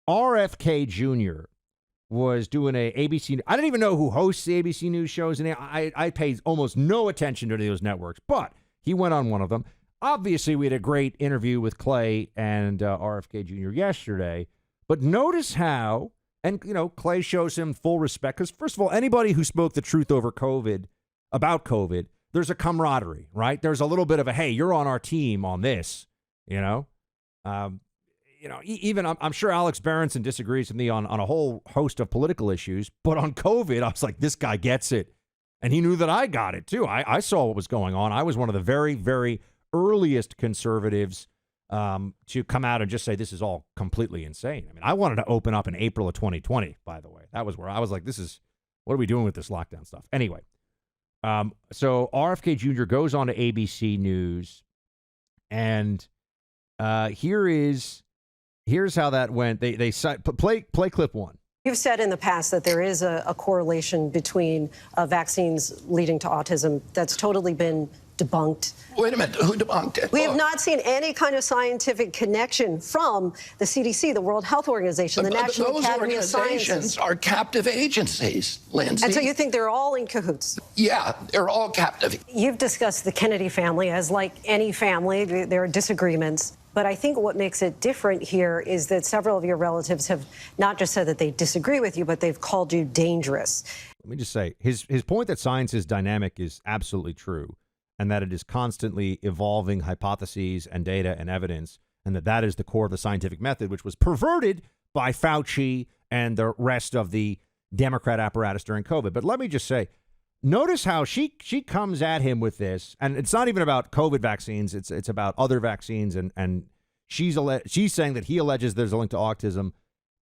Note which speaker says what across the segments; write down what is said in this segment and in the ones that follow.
Speaker 1: RFK Jr. was doing a ABC. I don't even know who hosts the ABC News shows, and I pay almost no attention to those networks, but he went on one of them. Obviously, we had a great interview with Clay and RFK Jr. yesterday, but notice how, and, Clay shows him full respect, because, first of all, anybody who spoke the truth over COVID, about COVID, there's a camaraderie, right? There's a little bit of a, hey, you're on our team on this, even I'm sure Alex Berenson disagrees with me on a whole host of political issues, but on COVID, I was like, this guy gets it. And he knew that I got it, too. I saw what was going on. I was one of the very, very earliest conservatives to come out and just say this is all completely insane. I mean, I wanted to open up in April of 2020, by the way. That was where I was like, what are we doing with this lockdown stuff? Anyway, so RFK Jr. goes on to ABC News, and here's how that went. They play clip one.
Speaker 2: You've said in the past that there is a correlation between vaccines leading to autism. That's totally been debunked.
Speaker 3: Wait a minute, who debunked it?
Speaker 2: We have not seen any kind of scientific connection from the CDC, the World Health Organization, the National Academy of Sciences.
Speaker 3: Those organizations are captive agencies, Linsey.
Speaker 2: And so you think they're all in cahoots?
Speaker 3: Yeah, they're all captive.
Speaker 2: You've discussed the Kennedy family. As like any family, there are disagreements. But I think what makes it different here is that several of your relatives have not just said that they disagree with you, but they've called you dangerous.
Speaker 1: Let me just say, his point that science is dynamic is absolutely true, and that it is constantly evolving hypotheses and data and evidence, and that is the core of the scientific method, which was perverted by Fauci and the rest of the Democrat apparatus during COVID. But let me just say, notice how she comes at him with this, and it's not even about COVID vaccines. It's about other vaccines, and she's saying that he alleges there's a link to autism.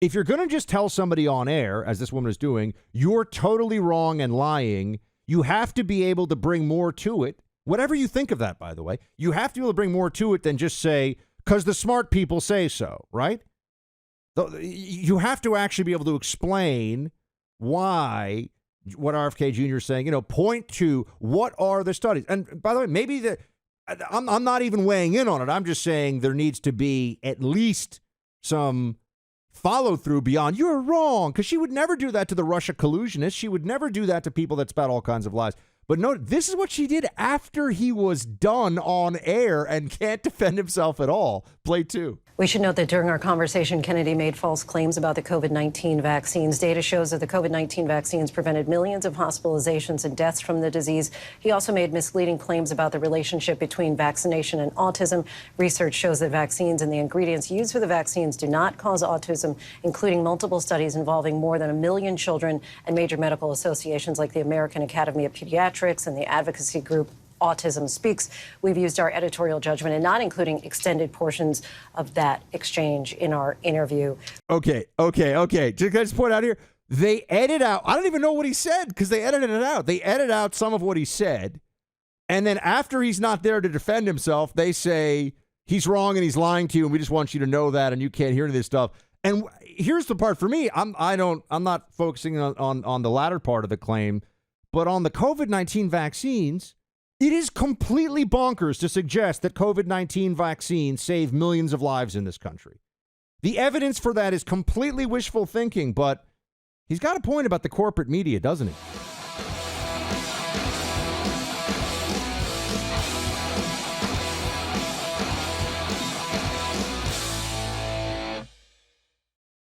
Speaker 1: If you're going to just tell somebody on air, as this woman is doing, you're totally wrong and lying, you have to be able to bring more to it. Whatever you think of that, by the way, you have to be able to bring more to it than just say, because the smart people say so, right? You have to actually be able to explain why what RFK Jr. is saying, point to what are the studies. And by the way, maybe I'm not even weighing in on it. I'm just saying there needs to be at least some follow through beyond you're wrong, because she would never do that to the Russia collusionists. She would never do that to people that spout all kinds of lies. But no, this is what she did after he was done on air and can't defend himself at all. Play two.
Speaker 2: We should note that during our conversation, Kennedy made false claims about the COVID-19 vaccines. Data shows that the COVID-19 vaccines prevented millions of hospitalizations and deaths from the disease. He also made misleading claims about the relationship between vaccination and autism. Research shows that vaccines and the ingredients used for the vaccines do not cause autism, including multiple studies involving more than 1 million children and major medical associations like the American Academy of Pediatrics and the advocacy group Autism Speaks. We've used our editorial judgment in not including extended portions of that exchange in our interview.
Speaker 1: Okay. Just point out here, they edit out, I don't even know what he said because they edited it out. They edit out some of what he said. And then after he's not there to defend himself, they say he's wrong and he's lying to you. And we just want you to know that. And you can't hear any of this stuff. And here's the part for me. I'm not focusing on the latter part of the claim, but on the COVID-19 vaccines. It is completely bonkers to suggest that COVID-19 vaccines save millions of lives in this country. The evidence for that is completely wishful thinking, but he's got a point about the corporate media, doesn't he?